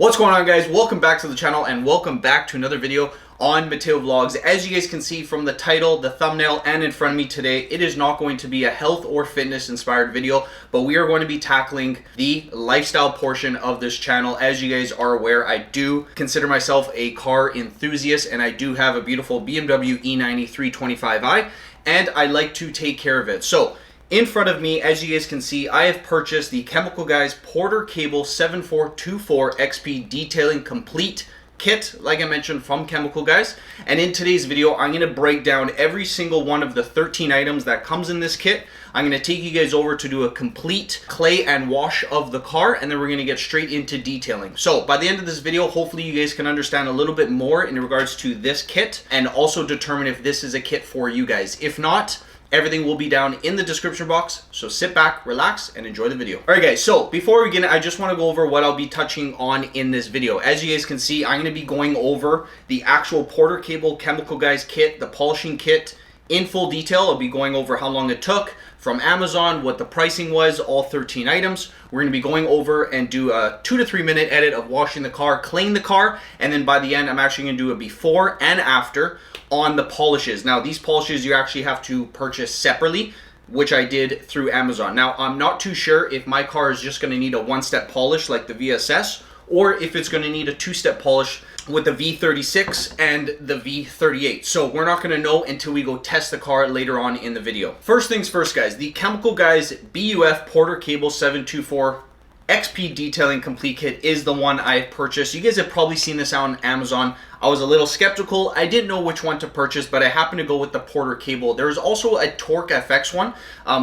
What's going on, guys? Welcome back to the channel and welcome back to another video on Mateo Vlogs. As you guys can see from the title, the thumbnail, and in front of me today, it is not going to be a health or fitness inspired video, but we are going to be tackling the lifestyle portion of this channel. As you guys are aware, I do consider myself a car enthusiast and I do have a beautiful BMW E90 325i and I like to take care of it. So in front of me, as you guys can see, I have purchased the Chemical Guys Porter Cable 7424 XP Detailing Complete Kit, like I mentioned, from Chemical Guys. And in today's video, I'm going to break down every single one of the 13 items that comes in this kit. I'm going to take you guys over to do a complete clay and wash of the car, and then we're going to get straight into detailing. So by the end of this video, hopefully you guys can understand a little bit more in regards to this kit and also determine if this is a kit for you guys. If not, everything will be down in the description box, so sit back, relax, and enjoy the video. Alright guys, so before we begin, I just want to go over what I'll be touching on in this video. As you guys can see, I'm going to be going over the actual Porter Cable Chemical Guys kit, the polishing kit, in full detail. I'll be going over how long it took from Amazon, what the pricing was, all 13 items. We're going to be going over and do a 2 to 3 minute edit of washing the car, cleaning the car, and then by the end, I'm actually going to do a before and after on the polishes. Now, these polishes you actually have to purchase separately, which I did through Amazon. Now, I'm not too sure if my car is just going to need a one-step polish like the VSS, or if it's going to need a two-step polish with the V36 and the V38. So we're not going to know until we go test the car later on in the video. First things first, guys, the Chemical Guys BUF Porter Cable 724 XP Detailing Complete Kit is the one I purchased. You guys have probably seen this out on Amazon. I was a little skeptical. I didn't know which one to purchase, but I happened to go with the Porter Cable. There's also a Torque FX one,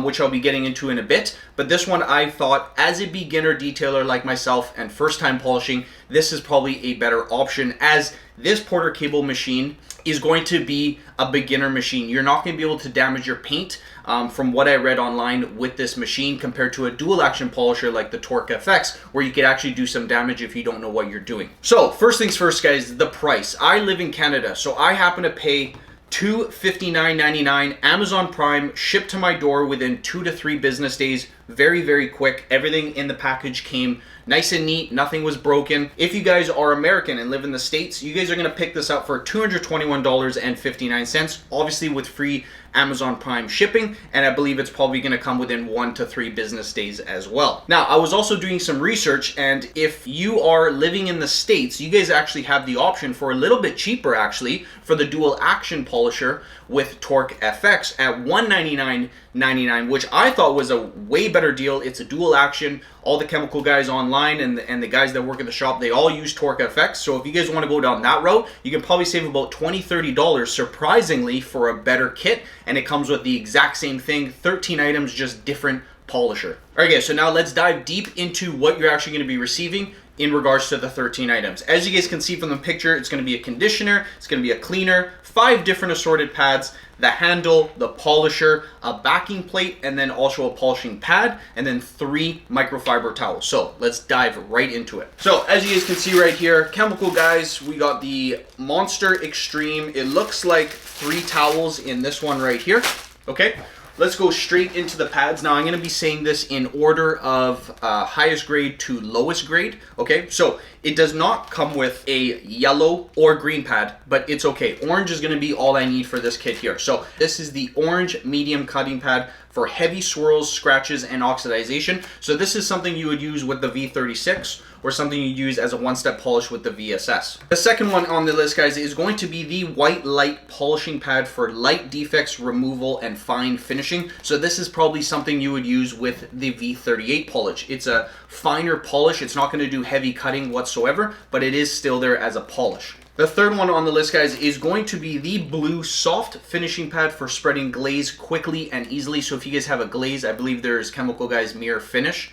which I'll be getting into in a bit. But this one I thought, as a beginner detailer like myself and first time polishing, this is probably a better option, as this Porter Cable machine is going to be a beginner machine. You're not going to be able to damage your paint from what I read online with this machine compared to a dual action polisher like the Torque FX, where you could actually do some damage if you don't know what you're doing. So first things first, guys, the price. I live in Canada, so I happen to pay $259.99 Amazon Prime, shipped to my door within 2 to 3 business days. Very, very quick. Everything in the package came nice and neat. Nothing was broken. If you guys are American and live in the States, you guys are going to pick this up for $221.59, obviously with free Amazon Prime shipping, and I believe it's probably going to come within 1 to 3 business days as well. Now, I was also doing some research, and if you are living in the States, you guys actually have the option for a little bit cheaper, actually, for the dual action polisher with Torque FX at $199.99, which I thought was a way better deal. It's a dual action. All the Chemical Guys online and the guys that work at the shop, they all use Torque FX. So if you guys want to go down that route, you can probably save about $20-30 surprisingly for a better kit, and it comes with the exact same thing, 13 items, just different polisher. Alright guys, so now let's dive deep into what you're actually going to be receiving in regards to the 13 items. As you guys can see from the picture, it's going to be a conditioner, it's going to be a cleaner, 5 different assorted pads, the handle, the polisher, a backing plate, and then also a polishing pad, and then 3 microfiber towels. So let's dive right into it. So as you guys can see right here, Chemical Guys, we got the Monster Extreme. It looks like 3 towels in this one right here. Okay. Let's go straight into the pads. Now, I'm going to be saying this in order of highest grade to lowest grade, okay? So, it does not come with a yellow or green pad, but it's okay. Orange is going to be all I need for this kit here. So, this is the orange medium cutting pad for heavy swirls, scratches, and oxidization. So, this is something you would use with the V36 or something you use as a one-step polish with the VSS. The second one on the list, guys, is going to be the White Light polishing pad for light defects removal and fine finishing. So this is probably something you would use with the V38 polish. It's a finer polish. It's not going to do heavy cutting whatsoever, but it is still there as a polish. The third one on the list, guys, is going to be the blue soft finishing pad for spreading glaze quickly and easily. So if you guys have a glaze, I believe there's Chemical Guys Mirror Finish.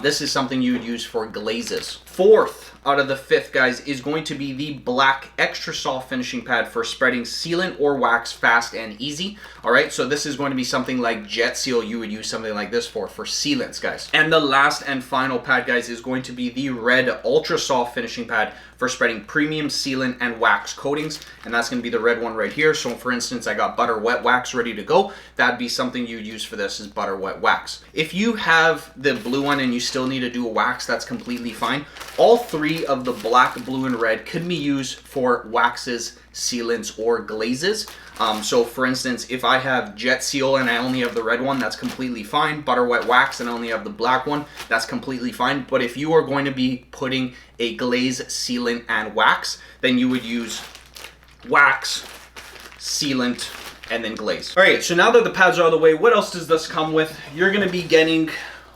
This is something you would use for glazes. Fourth out of the 5th, guys, is going to be the black extra soft finishing pad for spreading sealant or wax fast and easy. All right, so this is going to be something like Jet Seal. You would use something like this for sealants, guys. And the last and final pad, guys, is going to be the red ultra soft finishing pad for spreading premium sealant and wax coatings, and that's going to be the red one right here. So for instance, I got butter wet wax ready to go. That'd be something you'd use for this, is butter wet wax. If you have the blue one and you still need to do a wax, that's completely fine. All 3 majority of the black, blue, and red could be used for waxes, sealants, or glazes. So for instance, if I have Jet Seal and I only have the red one, that's completely fine. Butter Wet Wax and I only have the black one, that's completely fine. But if you are going to be putting a glaze, sealant, and wax, then you would use wax, sealant, and then glaze. All right, so now that the pads are out of the way, what else does this come with? You're gonna be getting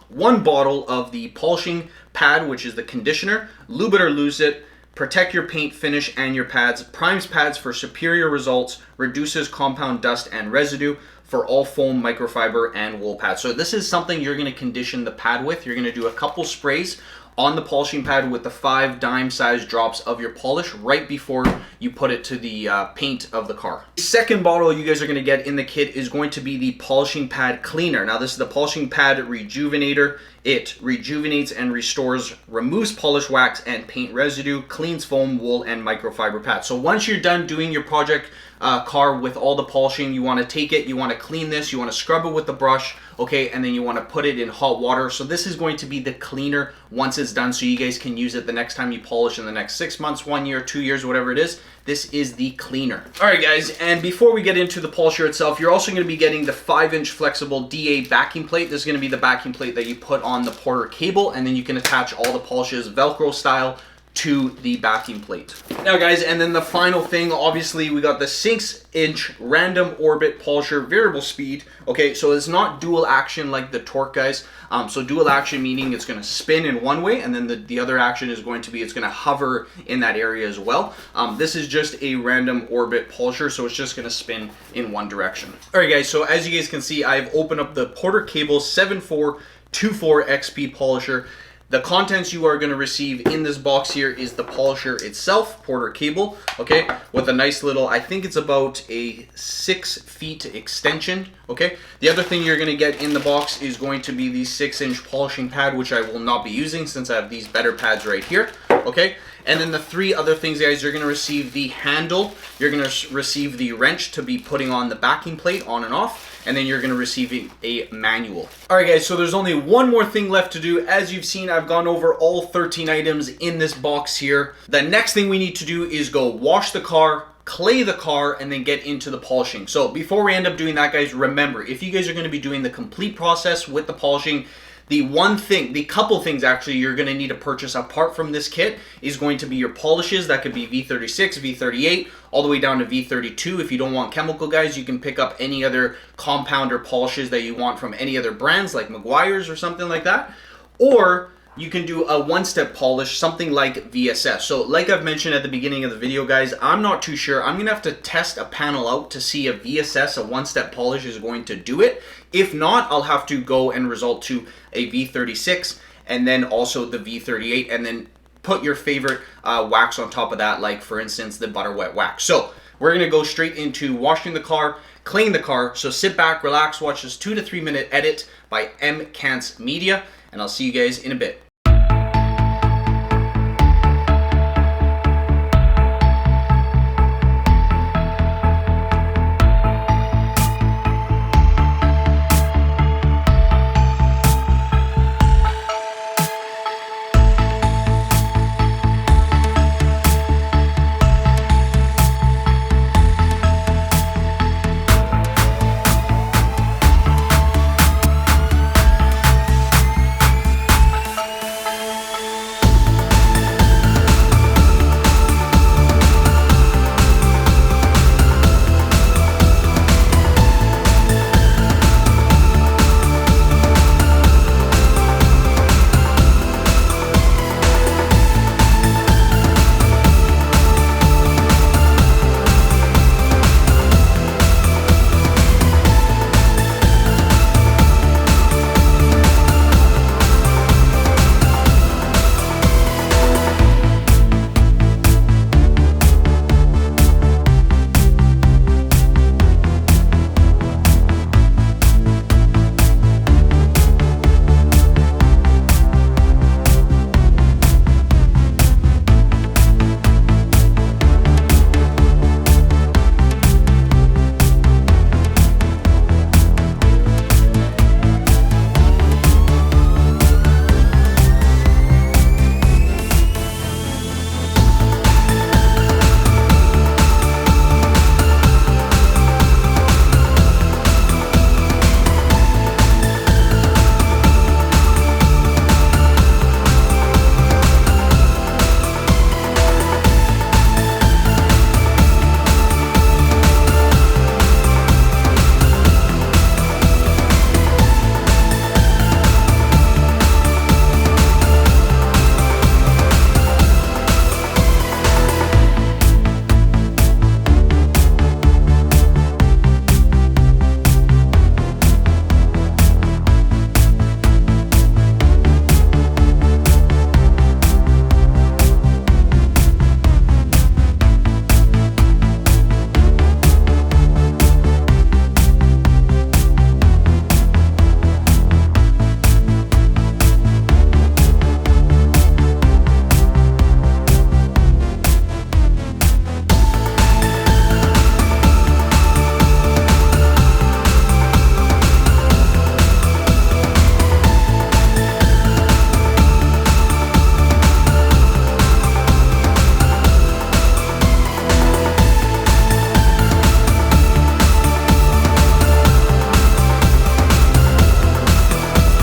one bottle of the polishing pad, which is the conditioner. Lube it or lose it. Protect your paint finish and your pads. Primes pads for superior results. Reduces compound dust and residue for all foam, microfiber, and wool pads. So this is something you're gonna condition the pad with. You're gonna do a couple sprays on the polishing pad with the 5 dime size drops of your polish right before you put it to the paint of the car. The second bottle you guys are going to get in the kit is going to be the polishing pad cleaner. Now this is the polishing pad rejuvenator. It rejuvenates and restores, removes polish wax and paint residue, cleans foam, wool, and microfiber pads. So once you're done doing your project car with all the polishing, you want to take it, you want to clean this, you want to scrub it with the brush, okay, and then you want to put it in hot water. So this is going to be the cleaner once it's done, so you guys can use it the next time you polish in the next 6 months, 1 year, 2 years, whatever it is. This is the cleaner. All right, guys, and before we get into the polisher itself, you're also going to be getting the 5-inch flexible DA backing plate. This is going to be the backing plate that you put on the Porter cable, and then you can attach all the polishes Velcro style to the backing plate. Now guys, and then the final thing, obviously we got the 6-inch random orbit polisher variable speed. Okay, so it's not dual action like the Torque, guys. So dual action meaning it's going to spin in one way, and then the other action is going to be, it's going to hover in that area as well. This is just a random orbit polisher, so it's just going to spin in one direction. All right guys, so as you guys can see, I've opened up the Porter Cable 7424 XP polisher. The contents you are going to receive in this box here is the polisher itself, Porter cable, okay, with a nice little, I think it's about a 6 feet extension, okay. The other thing you're going to get in the box is going to be the 6-inch polishing pad, which I will not be using since I have these better pads right here, okay. And then the 3 other things, guys, you're going to receive the handle, you're going to receive the wrench to be putting on the backing plate on and off, and then you're going to receive a manual. All right, guys, so there's only one more thing left to do. As you've seen, I've gone over all 13 items in this box here. The next thing we need to do is go wash the car, clay the car, and then get into the polishing. So before we end up doing that, guys, remember, if you guys are going to be doing the complete process with the polishing, the couple things actually you're going to need to purchase apart from this kit is going to be your polishes. That could be V36, V38, all the way down to V32. If you don't want chemical, guys, you can pick up any other compound or polishes that you want from any other brands like Meguiar's or something like that. Or you can do a one-step polish, something like VSS. So like I've mentioned at the beginning of the video, guys, I'm not too sure. I'm gonna have to test a panel out to see if VSS, a one-step polish, is going to do it. If not, I'll have to go and resort to a V36 and then also the V38, and then put your favorite wax on top of that, like for instance the Butter Wet Wax. So we're gonna go straight into washing the car, cleaning the car. So sit back, relax, watch this 2 to 3 minute edit by M. Kantz Media, and I'll see you guys in a bit.